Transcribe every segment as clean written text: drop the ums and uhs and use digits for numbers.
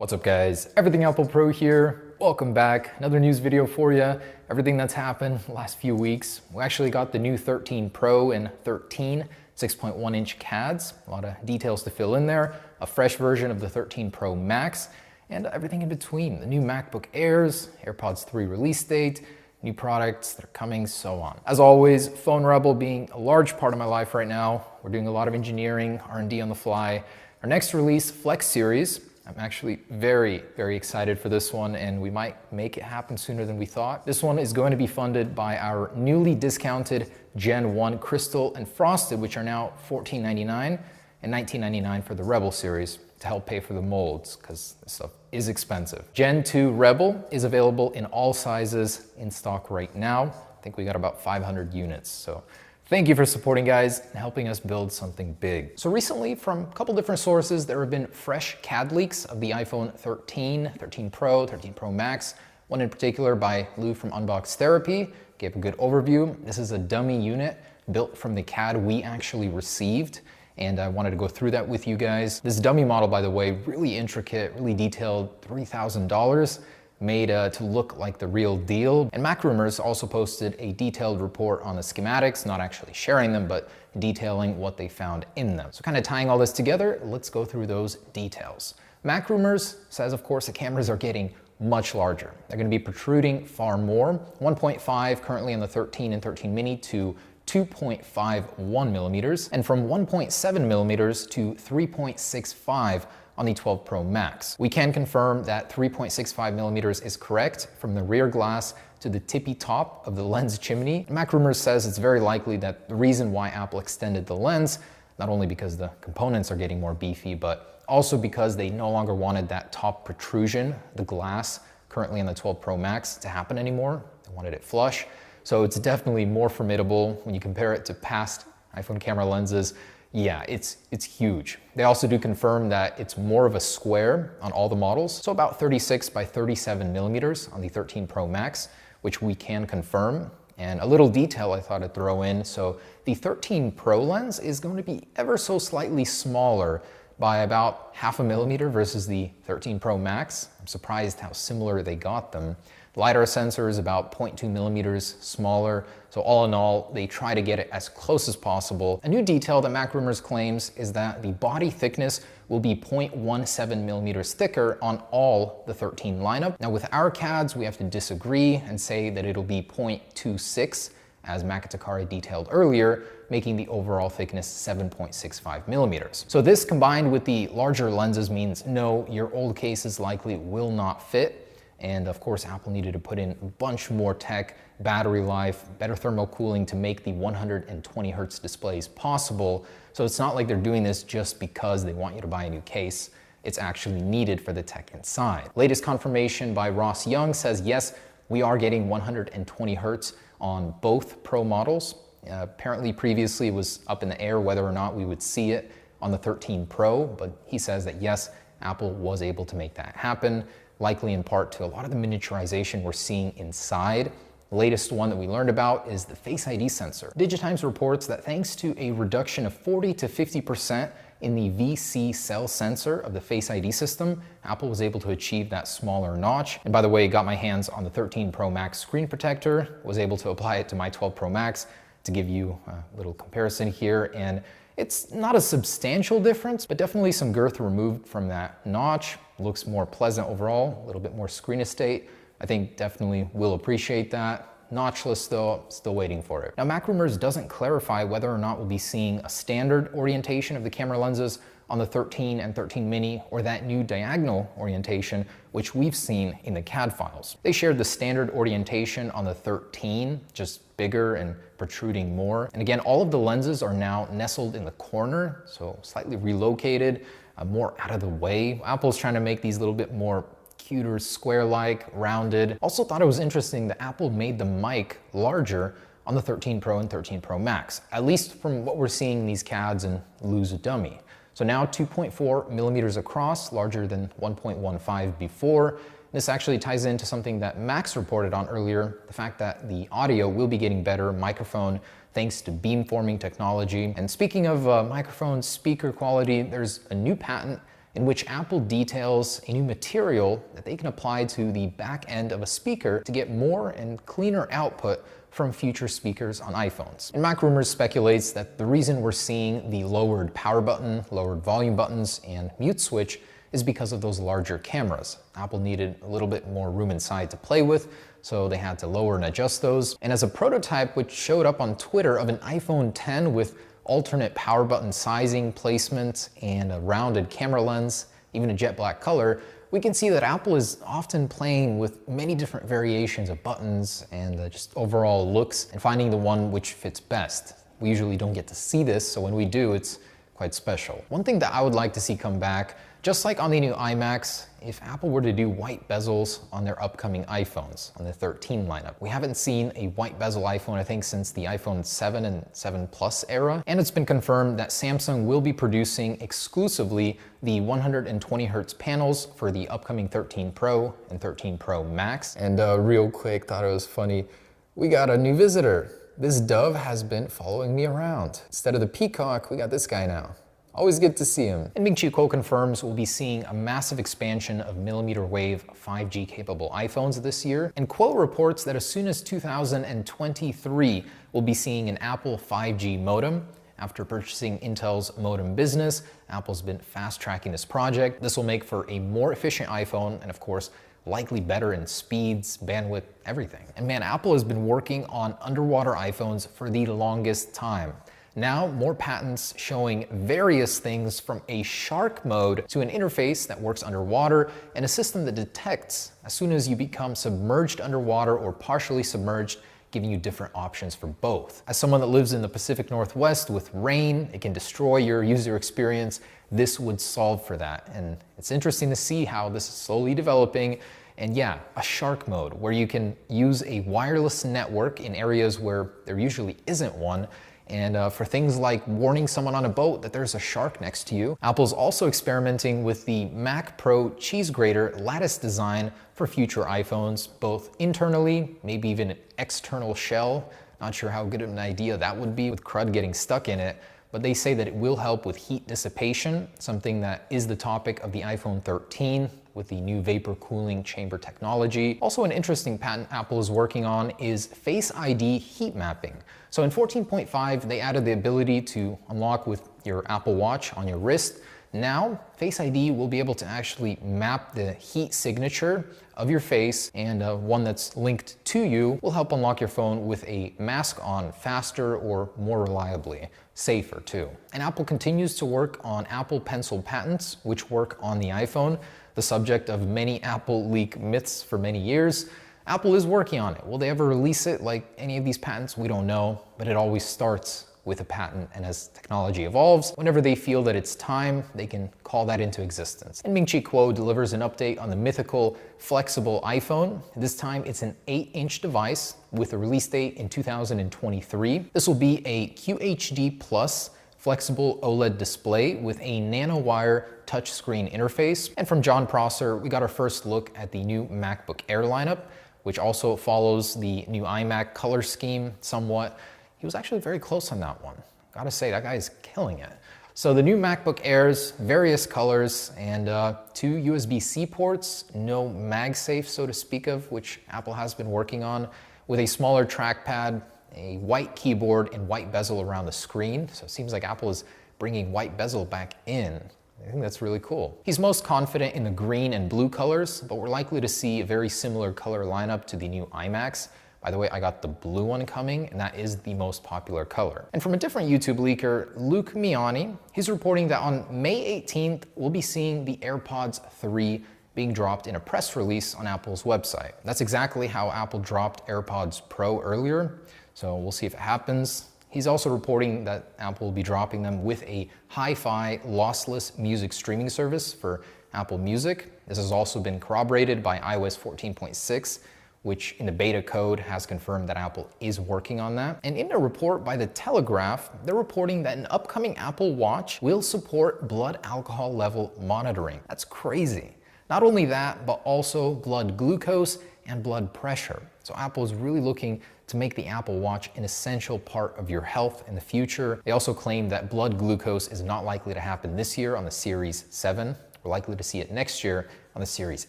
What's up guys, Everything Apple Pro here. Welcome back, another news video for you. Everything that's happened the last few weeks. We actually got the new 13 Pro and 13 6.1 inch CADs. A lot of details to fill in there. A fresh version of the 13 Pro Max and everything in between. The new MacBook Airs, AirPods 3 release date, new products that are coming, so on. As always, Phone Rebel being a large part of my life right now. We're doing a lot of engineering, R&D on the fly. Our next release, Flex Series. I'm actually very excited for this one, and we might make it happen sooner than we thought. This one is going to be funded by our newly discounted Gen 1 Crystal and Frosted, which are now $14.99 and $19.99 for the Rebel series to help pay for the molds, because this stuff is expensive. Gen 2 Rebel is available in all sizes in stock right now. I think we got about 500 units, so thank you for supporting, guys, and helping us build something big. So recently, from a couple different sources, there have been fresh CAD leaks of the iPhone 13, 13 Pro, 13 Pro Max. One in particular by Lou from Unbox Therapy gave a good overview. This is a dummy unit built from the CAD we actually received, and I wanted to go through that with you guys. This dummy model, by the way, really intricate, really detailed, $3,000. Made to look like the real deal. And MacRumors also posted a detailed report on the schematics, not actually sharing them, but detailing what they found in them. So kind of tying all this together, let's go through those details. MacRumors says, of course, the cameras are getting much larger. They're gonna be protruding far more, 1.5 currently on the 13 and 13 mini to 2.51 millimeters, and from 1.7 millimeters to 3.65 on the 12 Pro Max. We can confirm that 3.65 millimeters is correct from the rear glass to the tippy top of the lens chimney. MacRumors says it's very likely that the reason why Apple extended the lens, not only because the components are getting more beefy, but also because they no longer wanted that top protrusion, the glass currently on the 12 Pro Max, to happen anymore. They wanted it flush. So it's definitely more formidable when you compare it to past iPhone camera lenses. Yeah, it's huge. They also do confirm that it's more of a square on all the models, so about 36 by 37 millimeters on the 13 Pro Max, which we can confirm. And a little detail I thought I'd throw in, so the 13 Pro lens is going to be ever so slightly smaller by about half a millimeter versus the 13 Pro Max. I'm surprised how similar they got them. The LiDAR sensor is about 0.2 millimeters smaller, so all in all, they try to get it as close as possible. A new detail that MacRumors claims is that the body thickness will be 0.17 millimeters thicker on all the 13 lineup. Now with our CADs, we have to disagree and say that it'll be 0.26, as Makatakari detailed earlier, making the overall thickness 7.65 millimeters. So this combined with the larger lenses means no, your old cases likely will not fit. And of course, Apple needed to put in a bunch more tech, battery life, better thermal cooling to make the 120 hertz displays possible. So it's not like they're doing this just because they want you to buy a new case. It's actually needed for the tech inside. Latest confirmation by Ross Young says, yes, we are getting 120 hertz on both Pro models. Apparently previously it was up in the air whether or not we would see it on the 13 Pro, but he says that yes, Apple was able to make that happen, likely in part to a lot of the miniaturization we're seeing inside. The latest one that we learned about is the Face ID sensor. Digitimes reports that thanks to a reduction of 40 to 50% in the VC cell sensor of the Face ID system, Apple was able to achieve that smaller notch. And by the way, got my hands on the 13 Pro Max screen protector, was able to apply it to my 12 Pro Max to give you a little comparison here. And it's not a substantial difference, but definitely some girth removed from that notch. Looks more pleasant overall, a little bit more screen estate. I think definitely will appreciate that. Notchless though, still waiting for it. Now MacRumors doesn't clarify whether or not we'll be seeing a standard orientation of the camera lenses on the 13 and 13 mini or that new diagonal orientation, which we've seen in the CAD files. They shared the standard orientation on the 13, just bigger and protruding more. And again, all of the lenses are now nestled in the corner, so slightly relocated, more out of the way. Apple's trying to make these a little bit more cuter, square-like, rounded. Also thought it was interesting that Apple made the mic larger on the 13 Pro and 13 Pro Max, at least from what we're seeing in these CADs and Lou's dummy. So now 2.4 millimeters across, larger than 1.15 before. This actually ties into something that Max reported on earlier, the fact that the audio will be getting better, microphone, thanks to beamforming technology. And speaking of microphone speaker quality, there's a new patent in which Apple details a new material that they can apply to the back end of a speaker to get more and cleaner output from future speakers on iPhones. And Mac Rumors speculates that the reason we're seeing the lowered power button, lowered volume buttons, and mute switch is because of those larger cameras. Apple needed a little bit more room inside to play with, so they had to lower and adjust those. And as a prototype which showed up on Twitter of an iPhone X with alternate power button sizing, placement, and a rounded camera lens, even a jet black color, we can see that Apple is often playing with many different variations of buttons and just overall looks and finding the one which fits best. We usually don't get to see this, so when we do, it's quite special. One thing that I would like to see come back, just like on the new iMacs, if Apple were to do white bezels on their upcoming iPhones, on the 13 lineup. We haven't seen a white bezel iPhone, I think, since the iPhone 7 and 7 Plus era. And it's been confirmed that Samsung will be producing exclusively the 120 Hz panels for the upcoming 13 Pro and 13 Pro Max. And real quick, thought it was funny, we got a new visitor. This dove has been following me around. Instead of the peacock, we got this guy now. Always good to see him. And Ming-Chi Kuo confirms we'll be seeing a massive expansion of millimeter wave 5G capable iPhones this year. And Kuo reports that as soon as 2023, we'll be seeing an Apple 5G modem. After purchasing Intel's modem business, Apple's been fast tracking this project. This will make for a more efficient iPhone and of course, likely better in speeds, bandwidth, everything. And man, Apple has been working on underwater iPhones for the longest time. Now, more patents showing various things from a shark mode to an interface that works underwater and a system that detects as soon as you become submerged underwater or partially submerged, giving you different options for both. As someone that lives in the Pacific Northwest with rain, it can destroy your user experience. This would solve for that. And it's interesting to see how this is slowly developing. And yeah, a shark mode where you can use a wireless network in areas where there usually isn't one. And for things like warning someone on a boat that there's a shark next to you. Apple's also experimenting with the Mac Pro cheese grater lattice design for future iPhones, both internally, maybe even an external shell. Not sure how good of an idea that would be with crud getting stuck in it, but they say that it will help with heat dissipation, something that is the topic of the iPhone 13 with the new vapor cooling chamber technology. Also, an interesting patent Apple is working on is Face ID heat mapping. So in 14.5, they added the ability to unlock with your Apple Watch on your wrist. Now, Face ID will be able to actually map the heat signature of your face, and one that's linked to you will help unlock your phone with a mask on faster or more reliably, safer too. And Apple continues to work on Apple Pencil patents, which work on the iPhone, the subject of many Apple leak myths for many years. Apple is working on it. Will they ever release it like any of these patents? We don't know, but it always starts with a patent, and as technology evolves, whenever they feel that it's time, they can call that into existence. And Ming-Chi Kuo delivers an update on the mythical flexible iPhone. This time it's an 8-inch device with a release date in 2023. This will be a QHD Plus flexible OLED display with a nanowire touchscreen interface. And from John Prosser, we got our first look at the new MacBook Air lineup, which also follows the new iMac color scheme somewhat. He was actually very close on that one. Gotta say, that guy is killing it. So the new MacBook Airs, various colors, and 2 USB-C ports, no MagSafe, so to speak of, which Apple has been working on, with a smaller trackpad, a white keyboard, and white bezel around the screen. So it seems like Apple is bringing white bezel back in. I think that's really cool. He's most confident in the green and blue colors, but we're likely to see a very similar color lineup to the new iMacs. By the way, I got the blue one coming, and that is the most popular color. And from a different YouTube leaker, Luke Miani, he's reporting that on May 18th, we'll be seeing the AirPods 3 being dropped in a press release on Apple's website. That's exactly how Apple dropped AirPods Pro earlier, so we'll see if it happens. He's also reporting that Apple will be dropping them with a hi-fi lossless music streaming service for Apple Music. This has also been corroborated by iOS 14.6, which in the beta code has confirmed that Apple is working on that. And in a report by The Telegraph, they're reporting that an upcoming Apple Watch will support blood alcohol level monitoring. That's crazy. Not only that, but also blood glucose and blood pressure. So Apple is really looking to make the Apple Watch an essential part of your health in the future. They also claim that blood glucose is not likely to happen this year on the Series 7, we're likely to see it next year on the Series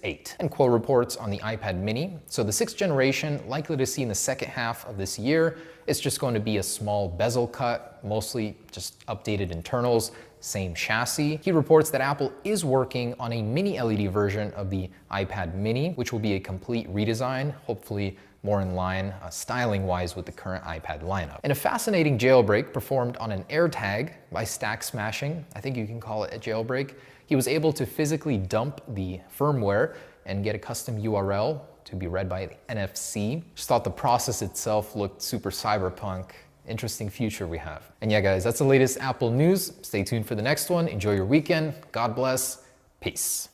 8. And Quo reports on the iPad mini. So the 6th generation, likely to see in the second half of this year. It's just going to be a small bezel cut, mostly just updated internals, same chassis. He reports that Apple is working on a mini LED version of the iPad mini, which will be a complete redesign, hopefully more in line styling-wise with the current iPad lineup. And a fascinating jailbreak performed on an AirTag by Stack Smashing, I think you can call it a jailbreak. He was able to physically dump the firmware and get a custom URL to be read by the NFC. Just thought the process itself looked super cyberpunk. Interesting future we have. And yeah, guys, that's the latest Apple news. Stay tuned for the next one. Enjoy your weekend. God bless. Peace.